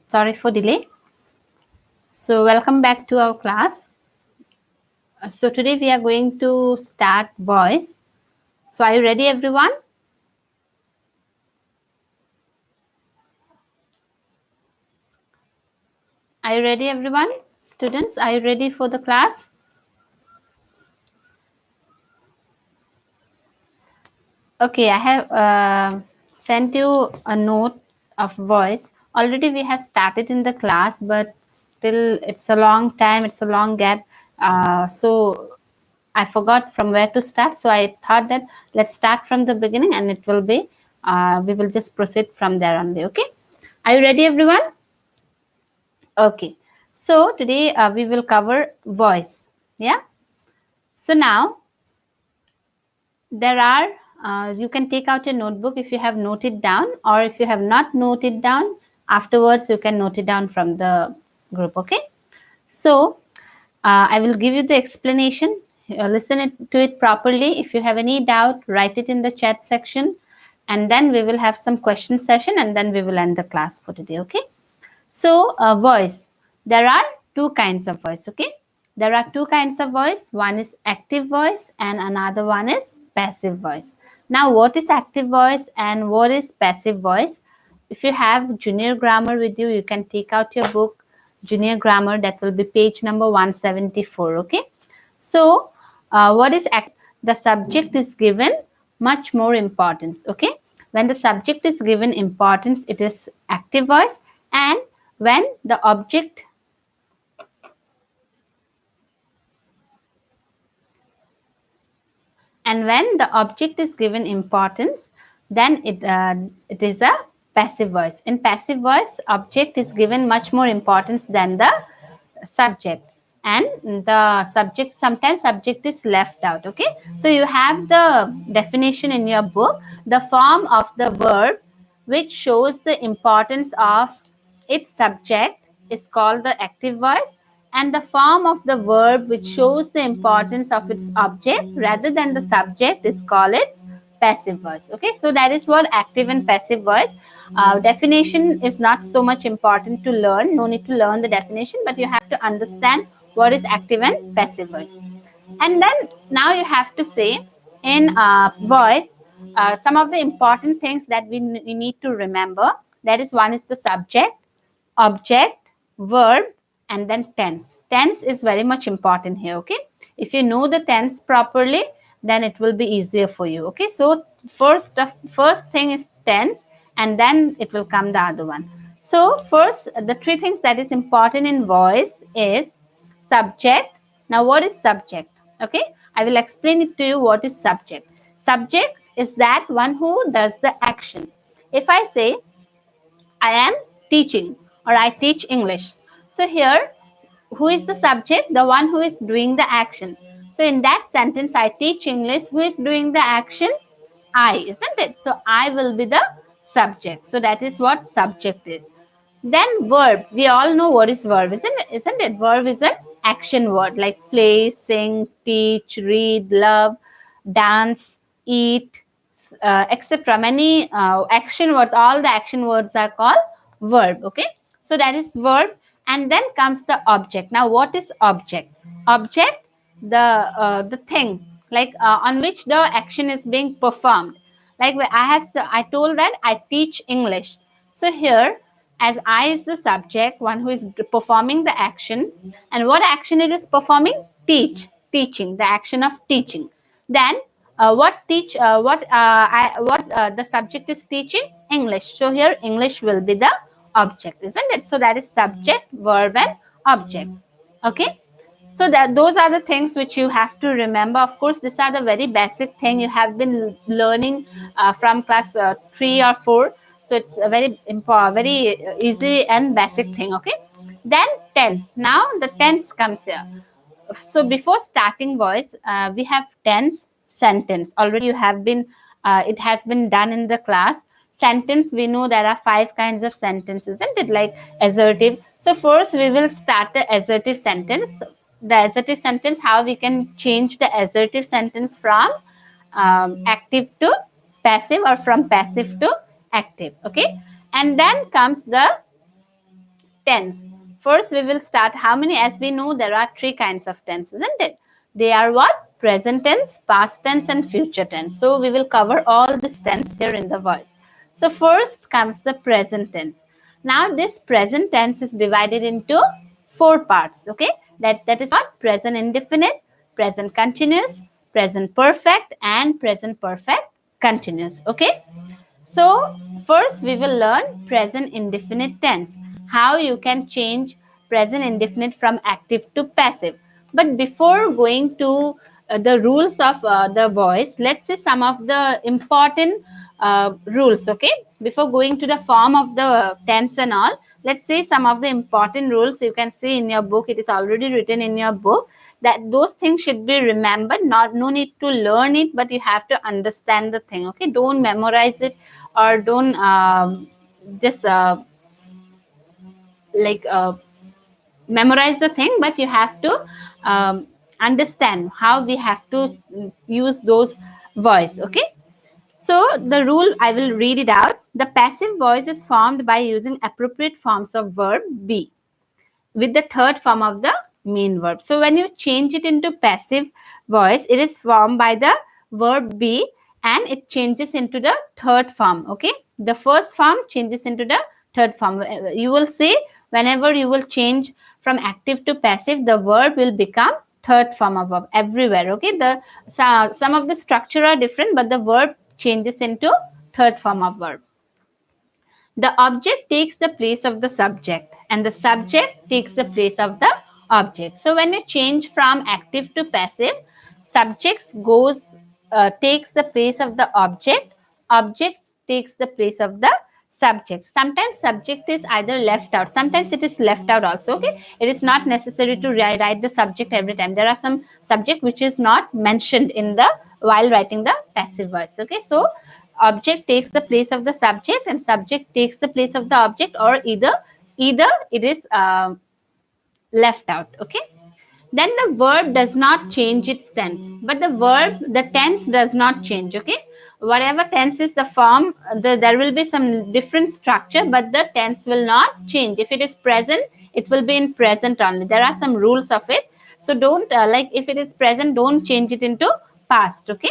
Sorry for delay. So welcome back to our class. So today we are going to start voice. So are you ready, everyone? Are you ready, everyone? Students, are you ready for the class? Okay, I have sent you a note of voice. Already we have started in the class, but still it's a long time, it's a long gap. So I forgot from where to start. So I thought that let's start from the beginning and it will be, we will just proceed from there only. Okay. Are you ready, everyone? Okay. So today we will cover voice. Yeah. So now there are, you can take out your notebook if you have noted down, or if you have not noted down, afterwards you can note it down from the group. Okay. So I will give you the explanation. To it properly. If you have any doubt, write it in the chat section, and then we will have some question session, and then we will end the class for today. Okay. So voice. There are two kinds of voice. Okay. There are two kinds of voice. One is active voice, and another one is passive voice. Now, what is active voice and what is passive voice? If you have junior grammar with you, you can take out your book, junior grammar, that will be page number 174. Okay. So what is the subject is given much more importance. Okay. When the subject is given importance, it is active voice, and when the object is given importance, then it is a passive voice. In passive voice, object is given much more importance than the subject, and the subject, sometimes subject is left out. Okay. So you have the definition in your book. The form of the verb which shows the importance of its subject is called the active voice, and the form of the verb which shows the importance of its object rather than the subject is called its passive voice. Okay. So that is what active and passive voice. Definition is not so much important to learn. No need to learn the definition, but you have to understand what is active and passive voice. And then now you have to say in voice some of the important things that we need to remember. That is, one is the subject, object, verb, and then tense. Tense is very much important here. Okay. If you know the tense properly, then it will be easier for you. Okay. So first thing is tense, and then it will come the other one. So first, the three things that is important in voice is subject. Now, what is subject? Okay. I will explain it to you what is subject. Subject is that one who does the action. If I say I am teaching, or I teach English. So here, who is the subject? The one who is doing the action. So in that sentence, I teach English, who is doing the action? I, isn't it? So I will be the subject. So that is what subject is. Then verb. We all know what is verb, isn't it? Isn't it? Verb is an action word like play, sing, teach, read, love, dance, eat, etc. Many action words. All the action words are called verb. Okay. So that is verb, and then comes the object. Now, what is object? Object, the thing, like on which the action is being performed. Like I told that I teach English. So here, as I is the subject, one who is performing the action, and what action it is performing? Teaching, the action of teaching. Then the subject is teaching English. So here English will be the object, isn't it? So that is subject, verb, and object. Okay. So that those are the things which you have to remember. Of course, these are the very basic thing you have been learning from class 3 or 4. So it's a very very easy and basic thing. Okay. Then tense. Now the tense comes here. So before starting voice, we have tense, sentence. Already you have been, it has been done in the class. Sentence, we know there are 5 kinds of sentences, isn't it? Like assertive. So first we will start the assertive sentence. The assertive sentence, how we can change the assertive sentence from active to passive, or from passive to active. Okay. And then comes the tense. First, we will start how many, as we know, there are three kinds of tense, isn't it? They are what? Present tense, past tense, and future tense. So, we will cover all this tense here in the voice. So, first comes the present tense. Now, this present tense is divided into four parts, okay? That is what? Present indefinite, present continuous, present perfect, and present perfect continuous, okay? So, first we will learn present indefinite tense. How you can change present indefinite from active to passive. But before going to the rules of the voice, let's see some of the important rules, okay? Before going to the form of the tense and all, let's see some of the important rules. You can see in your book, it is already written in your book, that those things should be remembered. No need to learn it, but you have to understand the thing, okay? Don't memorize it, or don't just like memorize the thing, but you have to understand how we have to use those voice, okay? So the rule, I will read it out. The passive voice is formed by using appropriate forms of verb be with the third form of the main verb. So when you change it into passive voice, it is formed by the verb be and it changes into the third form, okay? The first form changes into the third form. You will see whenever you will change from active to passive, the verb will become third form of verb everywhere, okay? Some of the structure are different, but the verb changes into third form of verb. The object takes the place of the subject and the subject takes the place of the object. So when you change from active to passive, subjects takes the place of the object takes the place of the subject. Sometimes subject is either left out, sometimes it is left out also, okay? It is not necessary to write the subject every time. There are some subject which is not mentioned in the while writing the passive voice, okay? So object takes the place of the subject and subject takes the place of the object, or either it is left out, okay? Then the verb does not change its tense, but the tense does not change, okay? Whatever tense is the form, there will be some different structure, but the tense will not change. If it is present, it will be in present only. There are some rules of it, so don't like if it is present, don't change it into past, okay?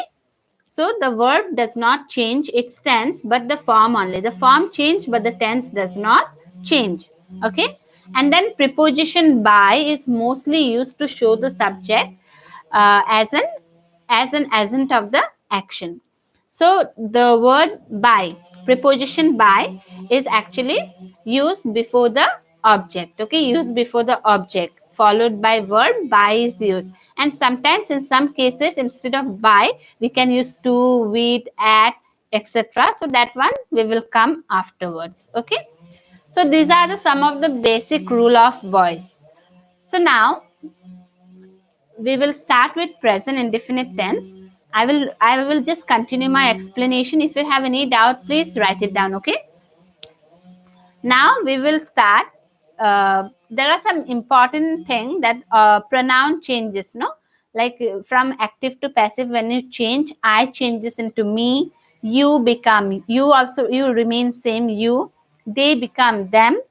So the verb does not change its tense, but the form only. The form change, but the tense does not change. Okay. And then preposition by is mostly used to show the subject as an agent of the action. So the word by, preposition by, is actually used before the object. Okay, used before the object, followed by verb. By is used, and sometimes in some cases instead of by we can use to, with, at, etc. So that one we will come afterwards. Okay, so these are some of the basic rule of voice. So now we will start with present indefinite tense. I will just continue my explanation. If you have any doubt, please write it down, okay? Now we will start. There are some important thing that pronoun changes, no? Like from active to passive, when you change, I changes into me, you become you, also you remain same you, they become them,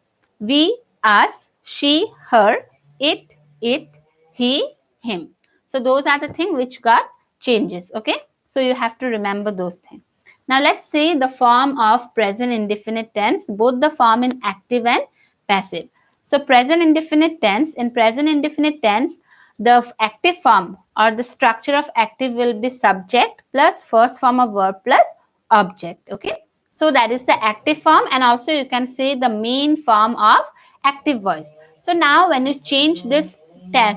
we, us, she, her, it, he, him. So those are the things which got changes, okay? So you have to remember those things. Now let's say the form of present indefinite tense, both the form in active and passive. So present indefinite tense, in present indefinite tense, the active form or the structure of active will be subject plus first form of verb plus object, okay? So that is the active form, and also you can say the main form of active voice. So now when you change this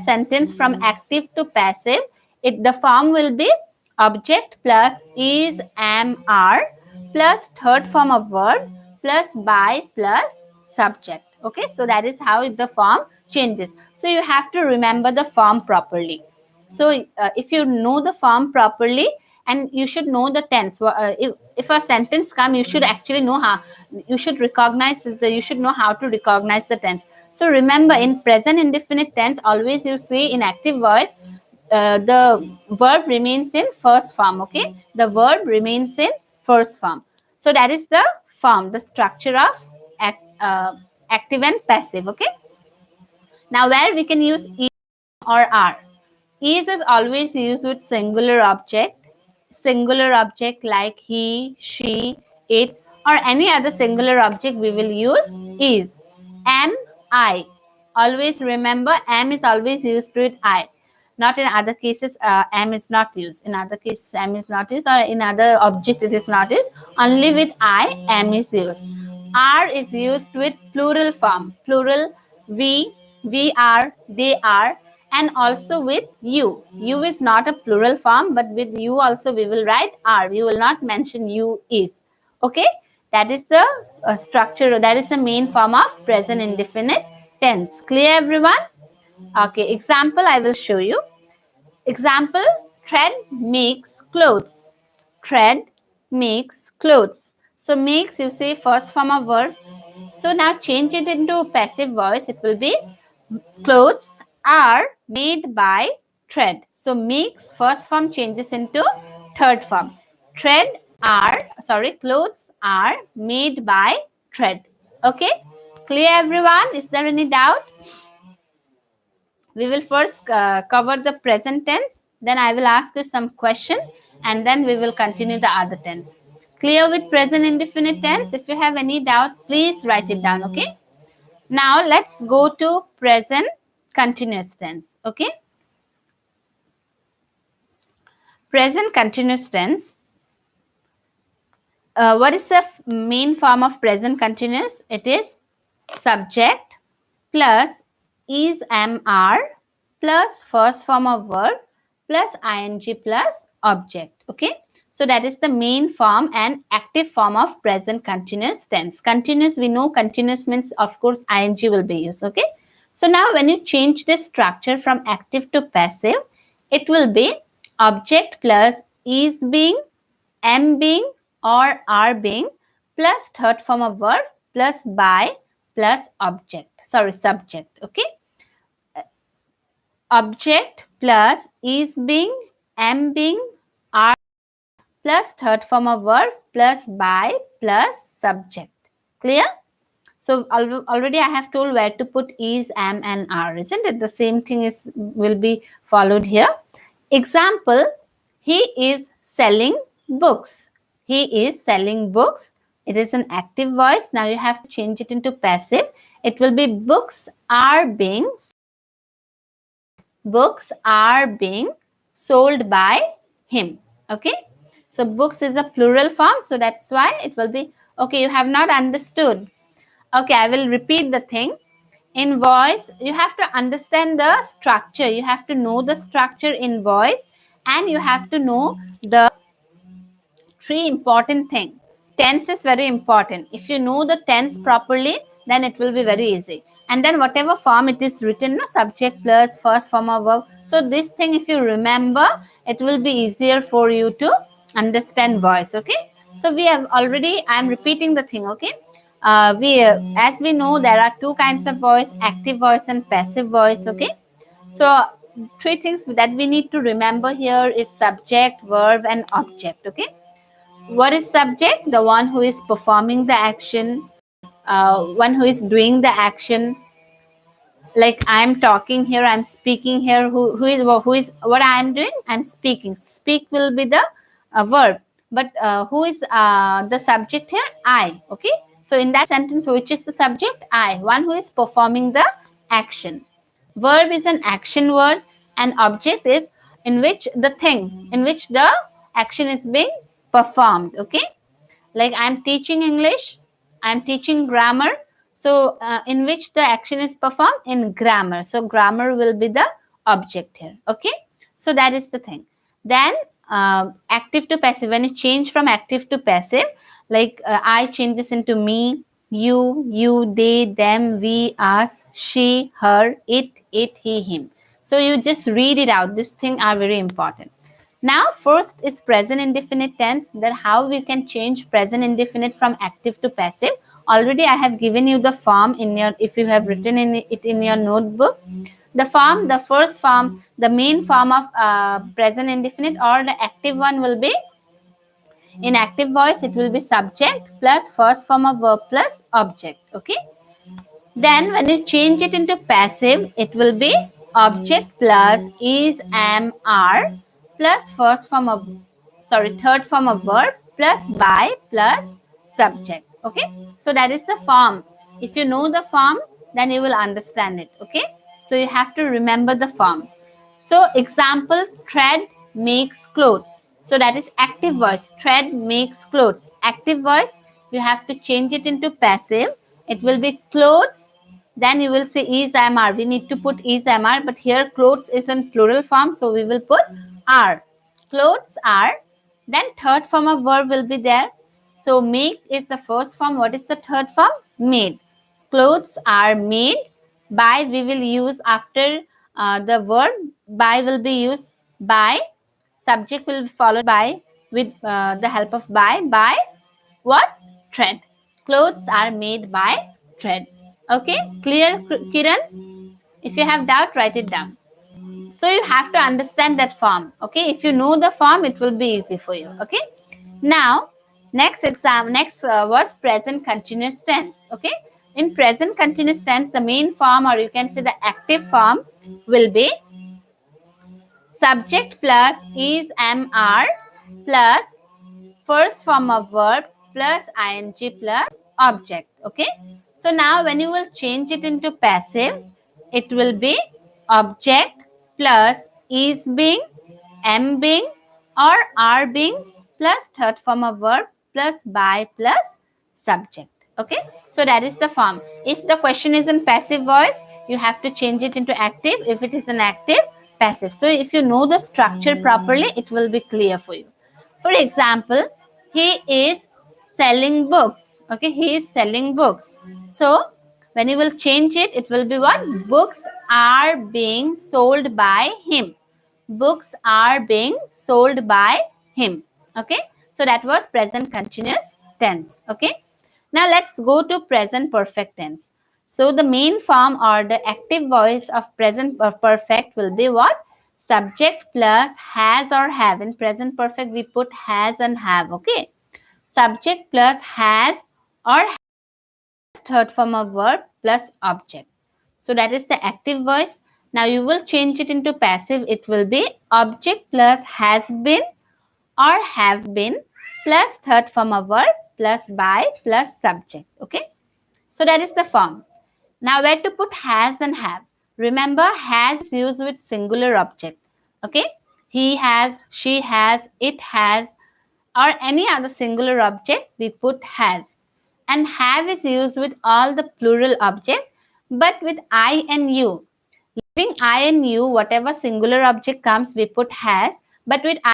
sentence from active to passive, the form will be object plus is, am, are plus third form of verb plus by plus subject. Okay, so that is how the form changes. So you have to remember the form properly. So if you know the form properly, and you should know the tense. If a sentence comes, you should actually know how. You should you should know how to recognize the tense. So remember, in present indefinite tense, always you say in active voice, the verb remains in first form. Okay, the verb remains in first form. So that is the form, the structure of active and passive. Okay. Now where we can use is or are. Is always used with singular object. Singular object like he, she, it, or any other singular object we will use is. Am, I. Always remember am is always used with I. Not in other cases am is not used. In other cases am is not used, or in other object it is not used. Only with I am is used. Are is used with plural form. Plural we are, they are, and also with you. You is not a plural form, but with you also we will write are. We will not mention you is. Okay, that is the structure. That is the main form of present indefinite tense. Clear, everyone? Okay, example I will show you. Example: thread makes clothes. Thread makes clothes. So makes, you say first form of verb. So now change it into passive voice. It will be clothes are made by thread. So makes first form changes into third form. Clothes are made by thread. Okay, clear, everyone? Is there any doubt? We will first cover the present tense, then I will ask you some question, and then we will continue the other tense. Clear with present indefinite tense? If you have any doubt, please write it down. Okay, now let's go to present continuous tense. Okay, present continuous tense. What is the main form of present continuous? It is subject plus is, am, are plus first form of verb plus ing plus object. Okay, so that is the main form and active form of present continuous tense. Continuous, we know continuous means of course ing will be used. Okay, so now when you change the structure from active to passive, it will be object plus is being, am being, or are being plus third form of verb plus by plus subject. Okay, object plus is being, am being, are plus third form of verb plus by plus subject. Clear? So already I have told where to put is, am, and are, isn't it? The same thing is will be followed here. Example: he is selling books. He is selling books. It is an active voice. Now you have to change it into passive. It will be books are being sold by him. Okay, so books is a plural form, so that's why it will be. Okay, you have not understood. Okay, I will repeat the thing. In voice, you have to understand the structure. You have to know the structure in voice, and you have to know the three important thing. Tense is very important. If you know the tense properly, then it will be very easy. And then whatever form it is written, no, subject plus first form of verb. So this thing, if you remember, it will be easier for you to understand voice. Okay, so we have already, I am repeating the thing. Okay, as we know, there are two kinds of voice: active voice and passive voice. Okay, so three things that we need to remember here is subject, verb, and object. Okay, what is subject? The one who is performing the action, one who is doing the action. Like I'm talking here, I'm speaking here. Who is what I am doing? I'm speaking. Speak will be the verb, but who is the subject here? I. Okay. So in that sentence, which is the subject? I. One who is performing the action. Verb is an action word, and object is in which the thing, in which the action is being performed. Okay, like I'm teaching English, I'm teaching grammar. So in which the action is performed? In grammar. So grammar will be the object here. Okay, so that is the thing. Then active to passive, when you change from active to passive, like I changes into me, you, they, them, we, us, she, her, it, he, him. So you just read it out. These things are very important. Now first is present indefinite tense, that how we can change present indefinite from active to passive. Already I have given you the form in your, if you have written it in your notebook. The form, the first form, the main form of present indefinite or the active one will be, in active voice it will be subject plus first form of verb plus object. Okay, Then when you change it into passive, it will be object plus is, am, are plus third form of verb plus by plus subject. Okay. So that is the form. If you know the form, then you will understand it. Okay. So you have to remember the form. So example, thread makes clothes. So that is active voice. Thread makes clothes. Active voice, you have to change it into passive. It will be clothes. Then you will say is, am, are. We need to put is, am, are. But here clothes is in plural form. So we will put are. Clothes are. Then third form of verb will be there. So make is the first form. What is the third form? Made. Clothes are made. By we will use after the verb. By will be used by. Subject will be followed by with the help of by what? Thread. Clothes are made by thread. Okay, clear, Kiran? If you have doubt, write it down. So you have to understand that form. Okay, if you know the form, it will be easy for you. Okay. Now, next was present continuous tense. Okay, in present continuous tense, the main form, or you can say the active form, will be subject plus is, am, are plus first form of verb plus ing plus object. Okay. So now when you will change it into passive, it will be object plus is being, am being, or are being plus third form of verb plus by plus subject. Okay. So that is the form. If the question is in passive voice, you have to change it into active. If it is an active, passive. So if you know the structure properly, it will be clear for you. For example, he is selling books. Okay, he is selling books. So when you will change it, it will be what? Books are being sold by him. Books are being sold by him. Okay, so that was present continuous tense. Okay, now let's go to present perfect tense. So the main form or the active voice of present perfect will be what? Subject plus has or have. In present perfect, we put has and have. Okay, subject plus has or has, third form of verb plus object. So that is the active voice. Now you will change it into passive. It will be object plus has been or have been plus third form of verb plus by plus subject. Okay. So that is the form. Now where to put has and have? Remember, has is used with singular object. Okay. He has, she has, it has, or any other singular object, we put has. And have is used with all the plural object, but with I and you. Leaving I and you, whatever singular object comes, we put has, but with I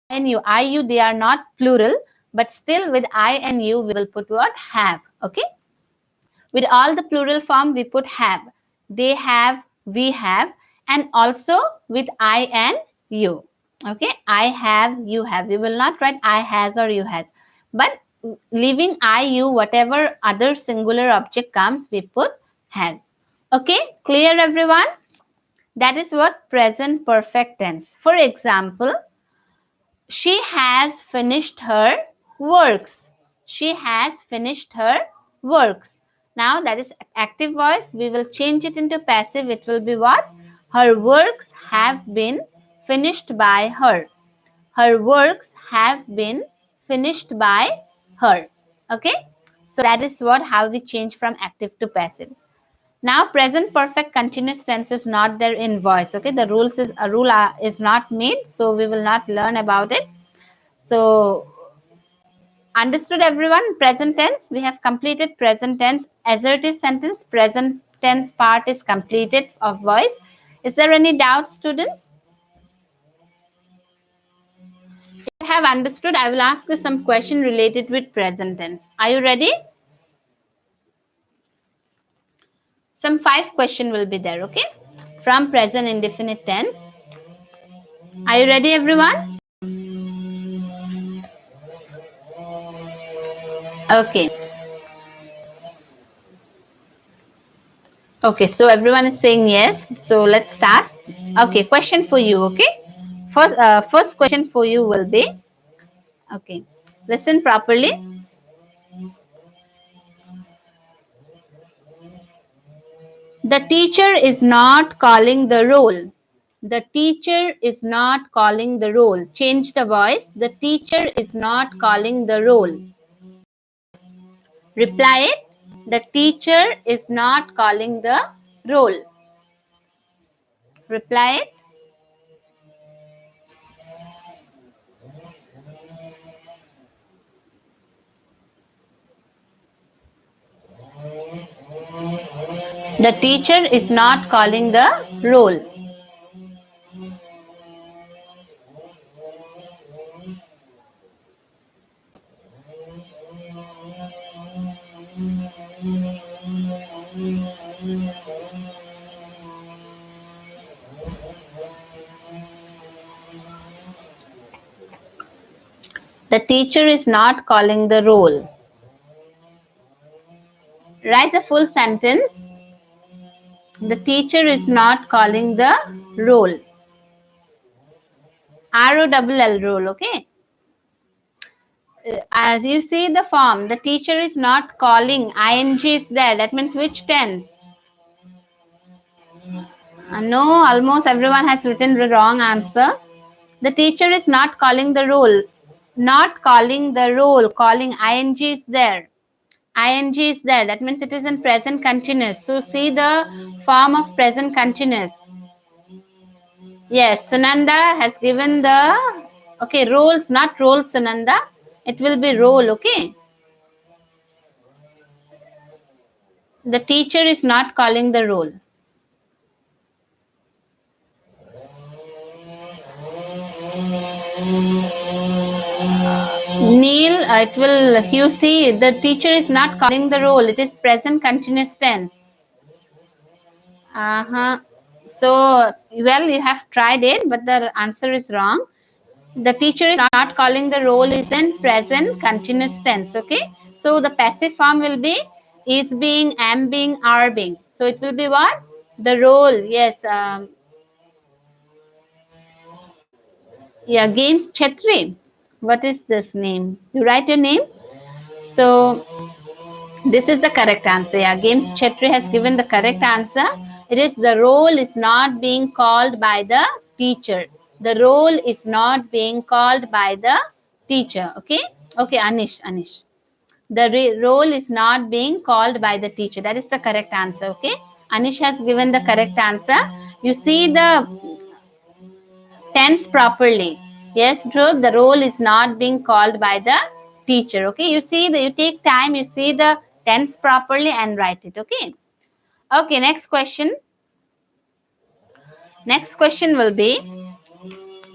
and you, they are not plural, but still with I and you, we will put what? Have. Okay. With all the plural form, we put have. They have, we have, and also with I and you. Okay, I have, you have. We will not write I has or you has, but leaving I, you, whatever other singular object comes, we put has. Okay, clear everyone? That is what present perfect tense. For example, she has finished her works. She has finished her works. Now that is active voice. We will change it into passive. It will be what? Her works have been finished by her. Her works have been finished by her. Okay. So that is what how we change from active to passive. Now present perfect continuous tense is not there in voice. Okay. The rule is not made. So we will not learn about it. So, understood everyone? Present tense. We have completed present tense. Assertive sentence. Present tense part is completed of voice. Is there any doubt, students? If you have understood, I will ask you some question related with present tense. Are you ready? Some 5 question will be there, okay? From present indefinite tense. Are you ready, everyone? Okay. Okay, so everyone is saying yes. So let's start. Okay, question for you, okay? First question for you will be, okay, listen properly. The teacher is not calling the roll. The teacher is not calling the roll. Change the voice. The teacher is not calling the roll. Reply it. The teacher is not calling the roll. Reply it. The teacher is not calling the roll. The teacher is not calling the roll. Write the full sentence. The teacher is not calling the roll. ROLL roll, okay? As you see the form, the teacher is not calling. ING is there. That means which tense? No, almost everyone has written the wrong answer. The teacher is not calling the roll. Not calling the roll. Calling ING is there. ING is there. That means it is in present continuous. So see the form of present continuous. Yes, Sunanda has given the, okay, rolls, not rolls, Sunanda. It will be roll, okay? The teacher is not calling the roll. Neil, it will, you see, the teacher is not calling the roll. It is present continuous tense. So, well, you have tried it, but the answer is wrong. The teacher is not calling the roll is in present continuous tense, okay? So, the passive form will be is being, am being, are being. So, it will be what? The role, yes. Yeah, Games Chetri. What is this name? You write your name. So, this is the correct answer. Yeah, Games Chetri has given the correct answer. It is the role is not being called by the teacher. The role is not being called by the teacher. Okay. Okay, Anish. The role is not being called by the teacher. That is the correct answer. Okay. Anish has given the correct answer. You see the tense properly. Yes, Dhruv, the role is not being called by the teacher. Okay, you see you take time, you see the tense properly and write it. Okay. Okay, next question. Next question will be,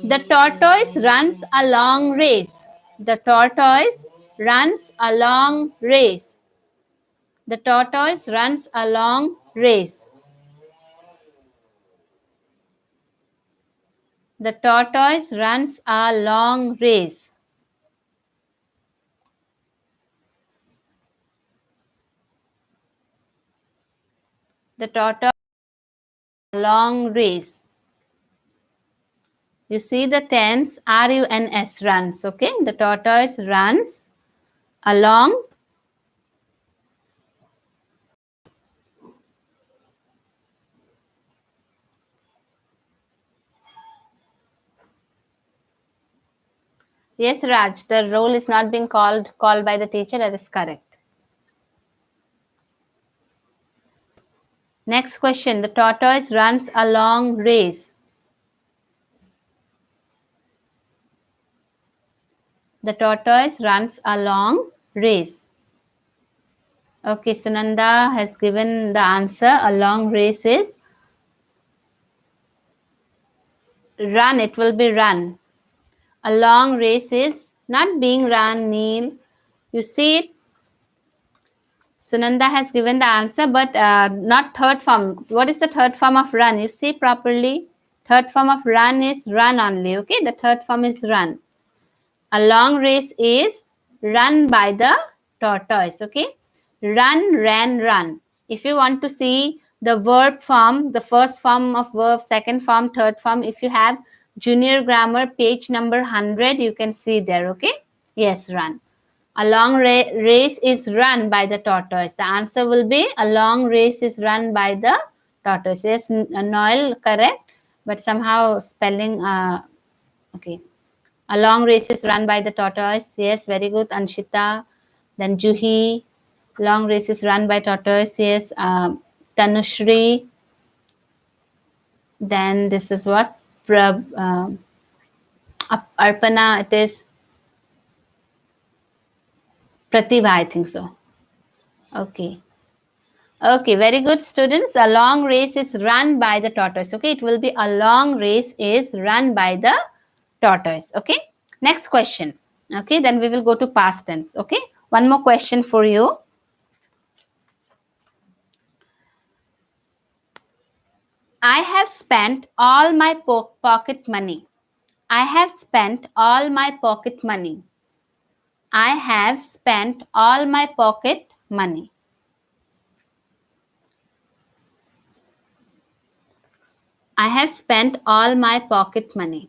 the tortoise runs a long race. The tortoise runs a long race. The tortoise runs a long race. The tortoise runs a long race. The tortoise runs a long race. You see the tense RUNS, runs. Okay, the tortoise runs along. Yes, Raj, the role is not being called by the teacher. That is correct. Next question. The tortoise runs a long race. The tortoise runs a long race. Okay, Sunanda has given the answer. A long race is run. It will be run. A long race is not being run, Neil. You see it? Sunanda has given the answer, but not third form. What is the third form of run? You see properly. Third form of run is run only. Okay, the third form is run. A long race is run by the tortoise. Okay, run, ran, run. If you want to see the verb form, the first form of verb, second form, third form, if you have junior grammar page number 100, you can see there. Okay, yes, run. A long race is run by the tortoise. The answer will be a long race is run by the tortoise. Yes, Noel, correct, but somehow spelling, okay. A long race is run by the tortoise. Yes, very good, Anshita. Then Juhi, long race is run by tortoise. Yes, Tanushri. Then this is what? Arpana, it is Pratibha, I think so. Okay. Okay, very good, students. A long race is run by the tortoise. Okay, it will be a long race is run by the tortoise. Okay, next question. Okay, then we will go to past tense. Okay, one more question for you. I have spent all my pocket money. I have spent all my pocket money. I have spent all my pocket money. I have spent all my pocket money.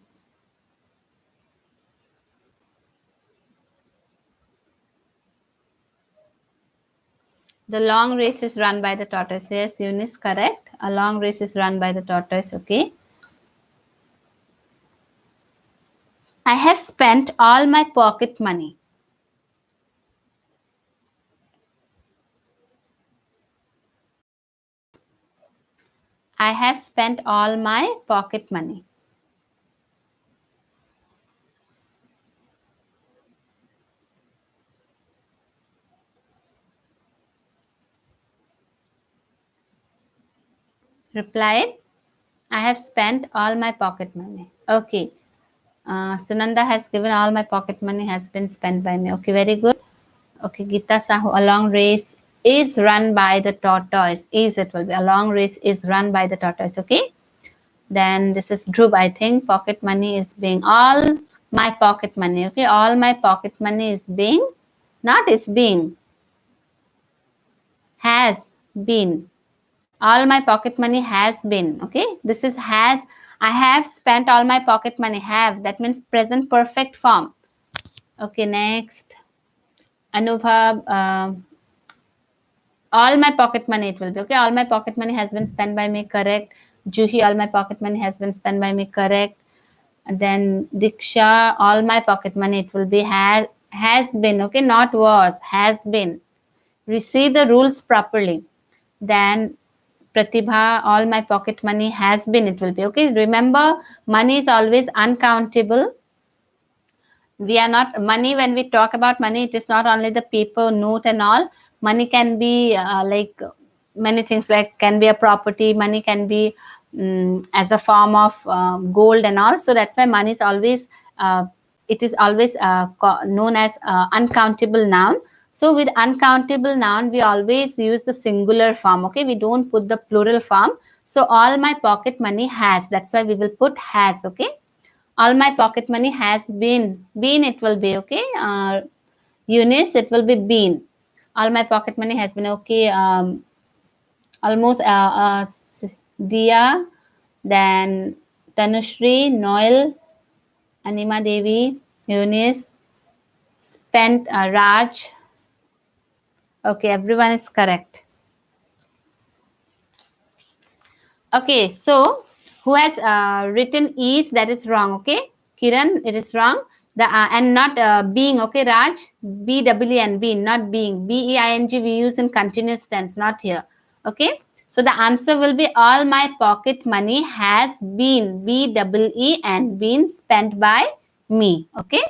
The long race is run by the tortoise. Yes, Eunice, correct. A long race is run by the tortoise. Okay. I have spent all my pocket money. I have spent all my pocket money. Replied, I have spent all my pocket money. Okay. Sunanda has given all my pocket money has been spent by me. Okay, very good. Okay, Gita Sahu, a long race is run by the tortoise. Is it will be a long race is run by the tortoise. Okay. Then this is Dhruv, I think. Pocket money is being all my pocket money. Okay, all my pocket money is being, not is being, has been. All my pocket money has been. Okay, this is has. I have spent all my pocket money. Have, that means present perfect form. Okay, next. Anubhav, all my pocket money it will be. Okay, all my pocket money has been spent by me. Correct. Juhi, all my pocket money has been spent by me. Correct. And then Diksha, all my pocket money it will be has been. Okay, not was, has been. We see the rules properly. Then Pratibha, all my pocket money has been, it will be. Okay, remember, money is always uncountable. We are not, money, when we talk about money, it is not only the paper note and all. Money can be like many things, like can be a property, money can be as a form of gold and all. So that's why money is always it is always known as uncountable noun. So with uncountable noun, we always use the singular form. Okay, we don't put the plural form. So all my pocket money has, that's why we will put has. Okay, all my pocket money has been it will be. Okay, Eunice, it will be been. All my pocket money has been. Okay, almost Dia, then Tanushri, Noel, Anima Devi, Eunice, spent, Raj. Okay, everyone is correct. Okay, so who has written is, that is wrong. Okay, Kiran, it is wrong. The and not being. Okay, Raj, BWN, been, not being. BEING we use in continuous tense, not here. Okay, so the answer will be all my pocket money has been, BEEN, been spent by me. Okay,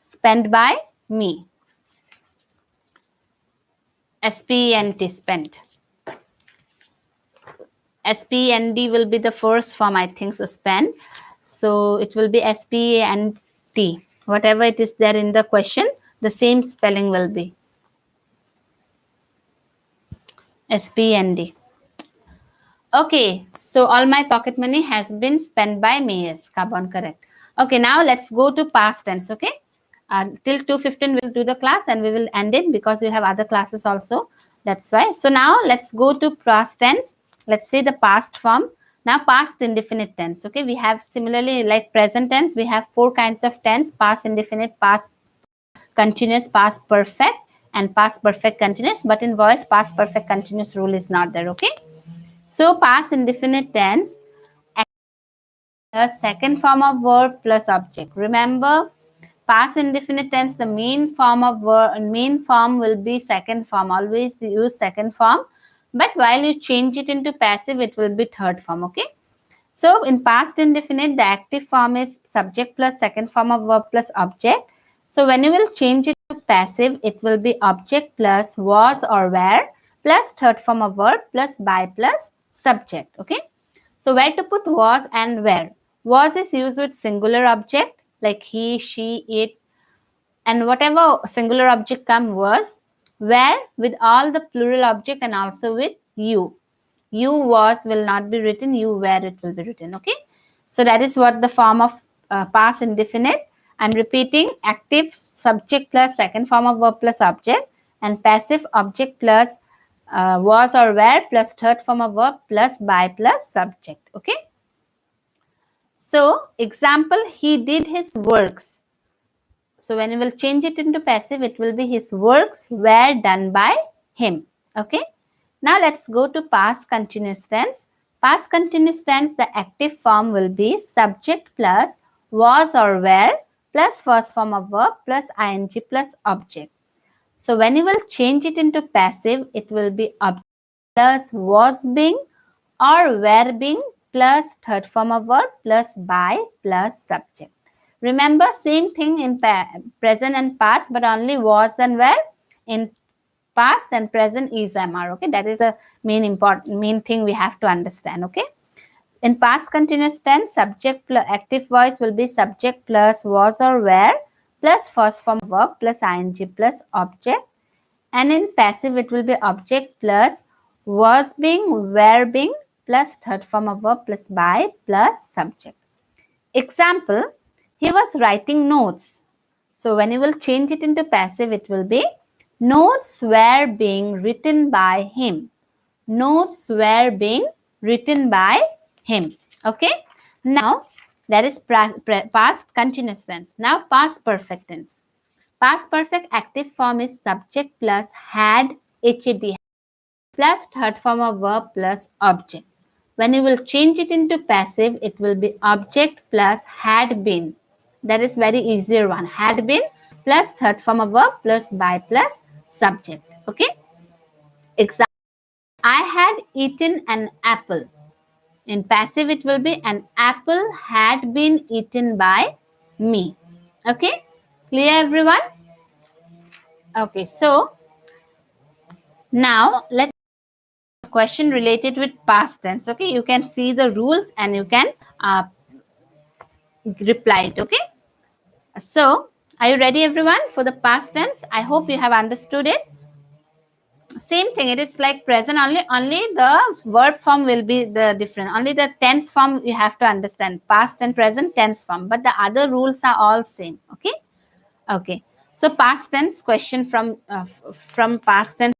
spent by me. SPENT, spent. SPEND will be the first form, I think, so spend. So it will be SPENT. Whatever it is there in the question, the same spelling will be SPEND. Okay, so all my pocket money has been spent by me. Yes, Carbon, correct. Okay, now let's go to past tense. Okay, till 2:15 we'll do the class and we will end it because we have other classes also. That's why. So now let's go to past tense. Let's say the past form. Now past indefinite tense. Okay, we have similarly like present tense. We have 4 kinds of tense: past indefinite, past continuous, past perfect, and past perfect continuous. But in voice, past perfect continuous rule is not there. Okay. So past indefinite tense, a second form of verb plus object. Remember, past indefinite tense, the main form of verb, main form will be second form. Always use second form. But while you change it into passive, it will be third form. Okay. So in past indefinite, the active form is subject plus second form of verb plus object. So when you will change it to passive, it will be object plus was or were plus third form of verb plus by plus subject. Okay. So where to put was and where? Was is used with singular object like he, she, it, and whatever singular object come was. Where with all the plural object and also with you. You was will not be written, you were it will be written. Okay. So that is what the form of past indefinite. And repeating, active subject plus second form of verb plus object, and passive object plus was or were plus third form of verb plus by plus subject. Okay. So example, he did his works. So when you will change it into passive, it will be his works were done by him. Okay. Now let's go to past continuous tense. Past continuous tense, the active form will be subject plus was or were plus first form of verb plus ing plus object. So when you will change it into passive, it will be object plus was being or were being plus third form of verb plus by plus subject. Remember, same thing in present and past, but only was and were. In past and present is am are. Okay, that is the main thing we have to understand. Okay, in past continuous tense, subject plus active voice will be subject plus was or were plus first form verb plus ing plus object, and in passive it will be object plus was being, were being plus third form of verb plus by plus subject. Example, he was writing notes. So when you will change it into passive, it will be notes were being written by him. Notes were being written by him. Okay. Now that is past continuous tense. Now past perfect tense. Past perfect active form is subject plus had, plus third form of verb plus object. When you will change it into passive, it will be object plus had been. That is very easier one. Had been plus third form of verb plus by plus subject. Okay. Example, I had eaten an apple. In passive, it will be an apple had been eaten by me. Okay. Clear everyone? Okay. So now let's question related with past tense. Okay, you can see the rules and you can reply it. Okay, so are you ready everyone for the past tense? I hope you have understood it. Same thing, it is like present, only the verb form will be the different, only the tense form you have to understand, past and present tense form, but the other rules are all same. Okay. Okay, so past tense question from past tense.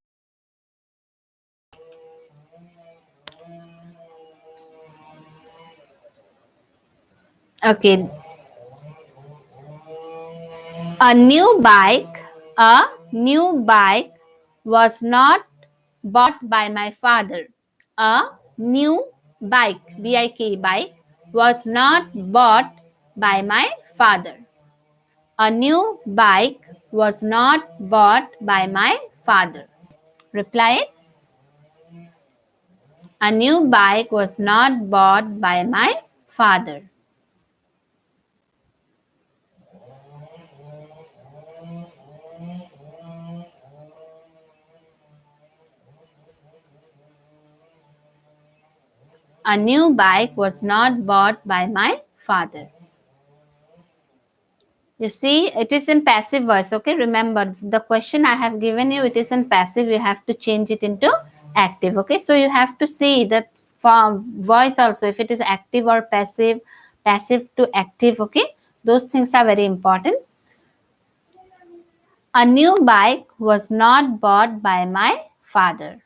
Okay, a new bike, a new bike was not bought by my father. A new bike, B-I-K, bike, was not bought by my father. A new bike was not bought by my father. Reply it. A new bike was not bought by my father. A new bike was not bought by my father. You see, it is in passive voice. Okay, remember the question I have given you, it is in passive. You have to change it into active. Okay, so you have to see that for voice also, if it is active or passive, passive to active. Okay, those things are very important. A new bike was not bought by my father.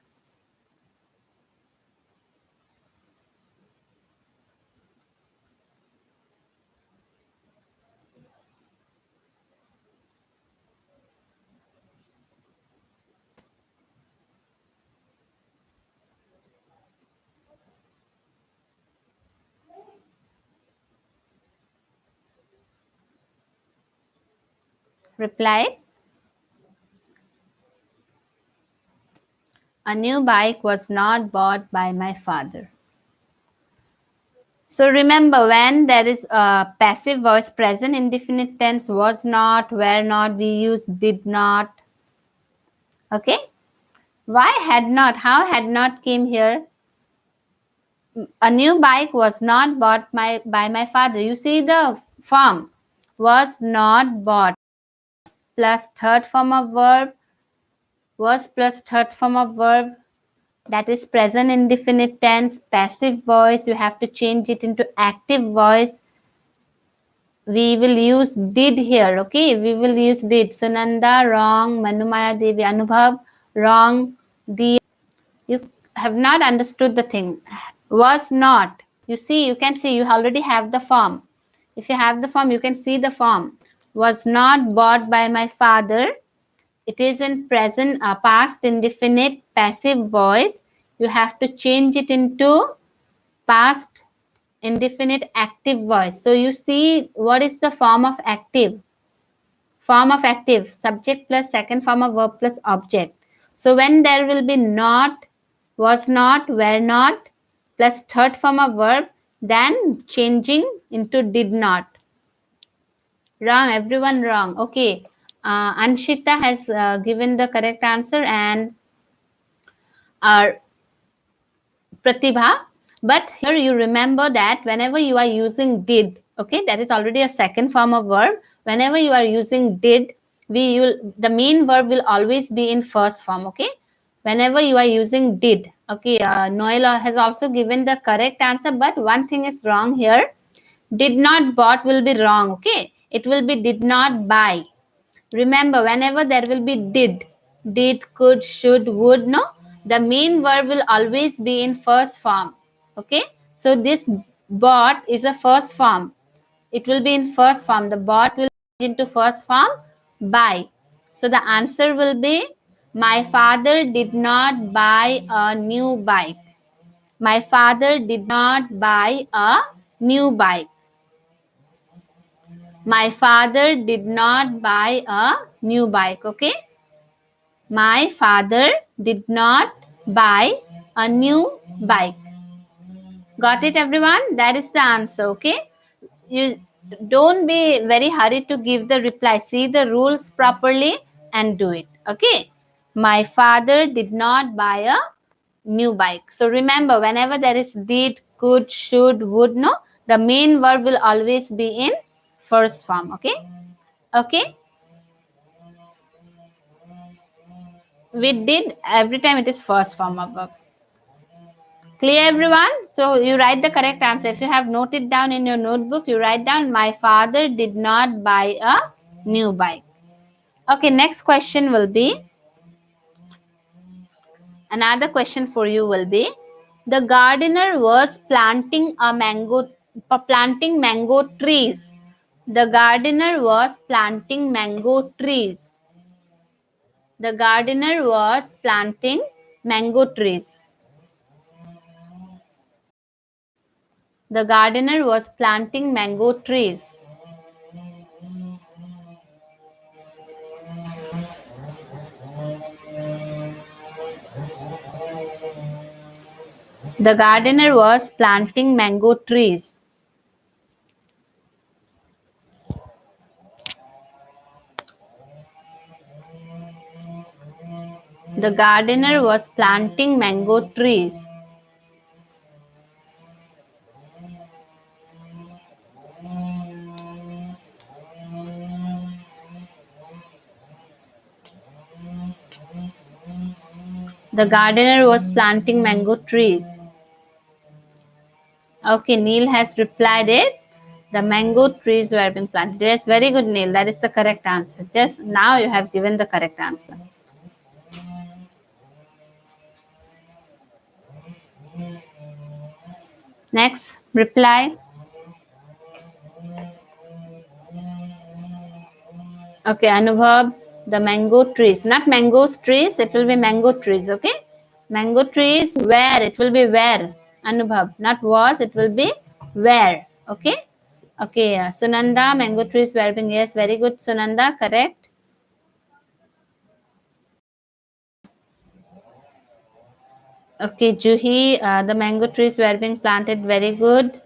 replied, a new bike was not bought by my father. So remember, when there is a passive voice, present indefinite tense, was not, were not, we use did not. Okay. Why had not? How had not came here? A new bike was not bought by my father. You see the form, was not bought, plus third form of verb, was plus third form of verb, that is present indefinite tense, passive voice. You have to change it into active voice. We will use did here. Okay, we will use did. Sunanda, wrong. Manumaya Devi, Anubhav, wrong. You have not understood the thing. Was not. You see, you can see, you already have the form. If you have the form, you can see the form. Was not bought by my father. It is in present, past indefinite passive voice. You have to change it into past indefinite active voice. So you see, what is the form of active? Form of active, subject plus second form of verb plus object. So when there will be not, was not, were not, plus third form of verb, then changing into did not. Wrong, everyone wrong. Okay, Anshita has given the correct answer, and our Pratibha. But here you remember that whenever you are using did, okay, that is already a second form of verb. Whenever you are using did, the main verb will always be in first form. Okay, whenever you are using did. Okay, Noel has also given the correct answer, but one thing is wrong here. Did not bought will be wrong. Okay, it will be did not buy. Remember, whenever there will be did, could, should, would, no, the main verb will always be in first form. Okay, so this bought is a first form. It will be in first form. The bought will change into first form, buy. So the answer will be, my father did not buy a new bike. My father did not buy a new bike. My father did not buy a new bike. Okay, my father did not buy a new bike. Got it, everyone? That is the answer. Okay, you don't be very hurried to give the reply. See the rules properly and do it. Okay, my father did not buy a new bike. So remember, whenever there is did, could, should, would, no, the main verb will always be in first form. Okay, okay, with did, every time it is first form of verb. Clear, everyone? So you write the correct answer. If you have noted down in your notebook, you write down, my father did not buy a new bike. Okay, next question will be, another question for you will be, the gardener was planting mango trees. The gardener was planting mango trees. The gardener was planting mango trees. The gardener was planting mango trees. The gardener was planting mango trees. The gardener was planting mango trees. The gardener was planting mango trees. Okay, Neil has replied it. The mango trees were being planted. Yes, very good, Neil. That is the correct answer. Just now you have given the correct answer. Next, reply. Okay, Anubhav, the mango trees. Not mangoes trees, it will be mango trees, okay? Mango trees, where? It will be where? Anubhav, not was, it will be where, okay? Okay, Sunanda, mango trees were being, yes, very good, Sunanda, correct. Okay, Juhi, the mango trees were being planted. Very good.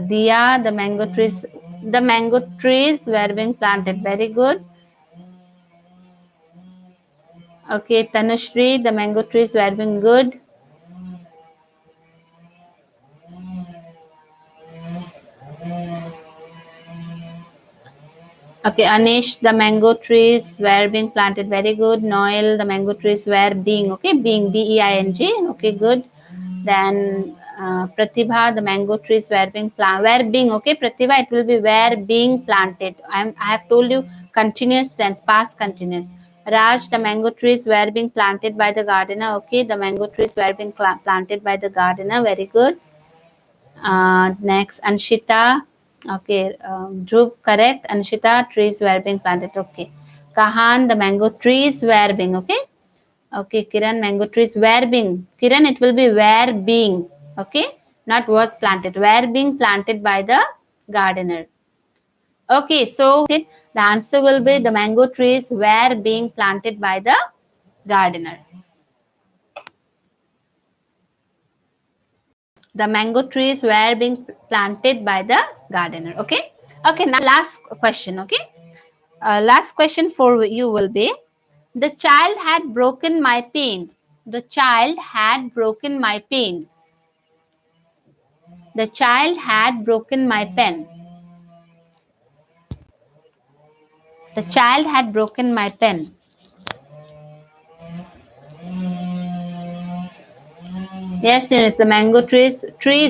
Dia, the mango trees were being planted. Very good. Okay, Tanushri, the mango trees were being good. Okay, Anish, the mango trees were being planted. Very good. Noel, the mango trees were being, okay, being, B-E-I-N-G. Okay, good. Then Pratibha, the mango trees were being planted. Were being, okay, Pratibha, it will be were being planted. I have told you continuous tense, past continuous. Raj, the mango trees were being planted by the gardener. Okay, the mango trees were being planted by the gardener. Very good. Next, Anshita. Okay, Dhruv, correct. Anshita, trees were being planted. Okay. Kahan, the mango trees were being. Okay. Okay, Kiran, mango trees were being. Kiran, it will be were being. Okay, not was planted. Were being planted by the gardener. Okay, so the answer will be the mango trees were being planted by the gardener. The mango trees were being planted by the gardener. Okay. Okay. Now last question. Okay. Last question for you will be: the child had broken my pen. The child had broken my pen. The child had broken my pen. The child had broken my pen. Yes, yes, the mango trees,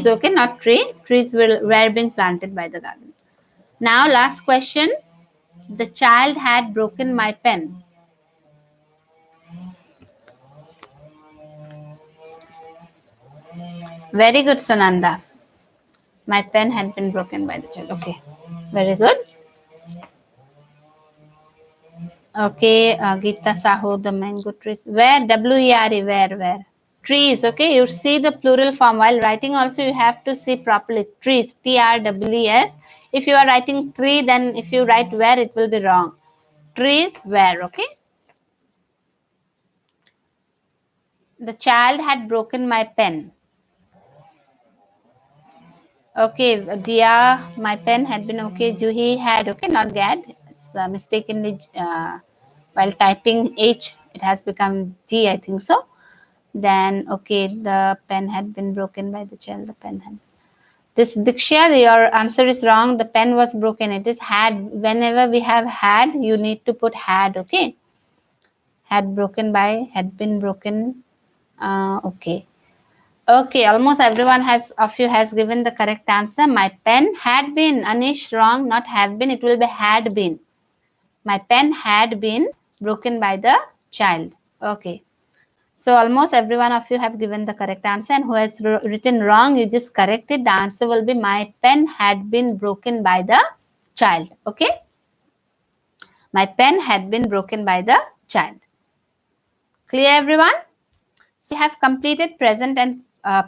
okay, not tree, trees were being planted by the garden. Now, last question. The child had broken my pen. Very good, Sananda. My pen had been broken by the child. Okay, very good. Okay, Geeta Sahu, the mango trees. Where? W-E-R-E, where? Trees, okay. You see the plural form. While writing also, you have to see properly. Trees, T-R-W-E-S. If you are writing tree, then if you write where, it will be wrong. Trees, where, okay. The child had broken my pen. Okay, Dia, my pen had been okay. Juhi had, okay, not Gad. It's mistakenly, while typing H, it has become G, I think so. Then, okay, the pen had been broken by the child. The pen had. This Diksha, your answer is wrong. The pen was broken. It is had. Whenever we have had, you need to put had, okay? Had broken by, had been broken. Okay. Okay, almost everyone of you has given the correct answer. My pen had been, Anish, wrong, not have been, it will be had been. My pen had been broken by the child. Okay. So almost every one of you have given the correct answer, and who has written wrong, you just correct it. The answer will be my pen had been broken by the child. Okay. My pen had been broken by the child. Clear, everyone? So we have completed present and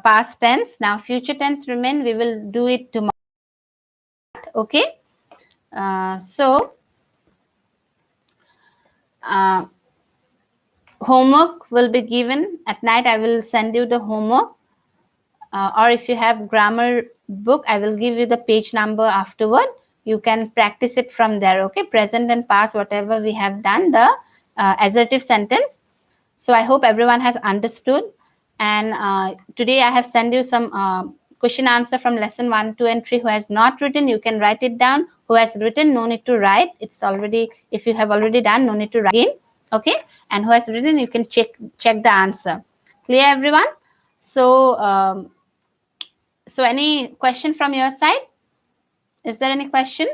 past tense. Now future tense remain. We will do it tomorrow. Okay. So homework will be given at night. I will send you the homework, or if you have grammar book, I will give you the page number afterward. You can practice it from there. Okay. Present and past, whatever we have done, the assertive sentence. So I hope everyone has understood. And today I have sent you some question answer from lesson 1, 2, and 3. Who has not written, you can write it down. Who has written, no need to write. It's already, if you have already done, no need to write again. Okay. And who has written, you can check the answer. Clear, everyone? So so any question from your side? Is there any question?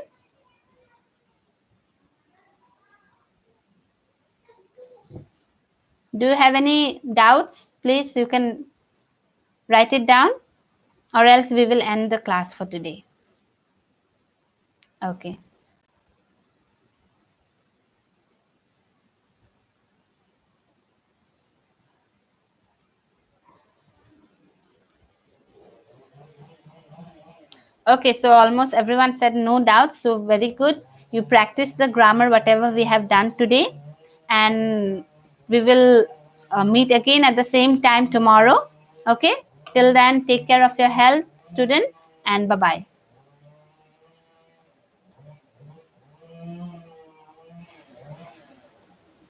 Do you have any doubts? Please, you can write it down, or else we will end the class for today. Okay. Okay, so almost everyone said no doubt. So very good. You practice the grammar, whatever we have done today. And we will meet again at the same time tomorrow. Okay, till then, take care of your health, student, and bye bye.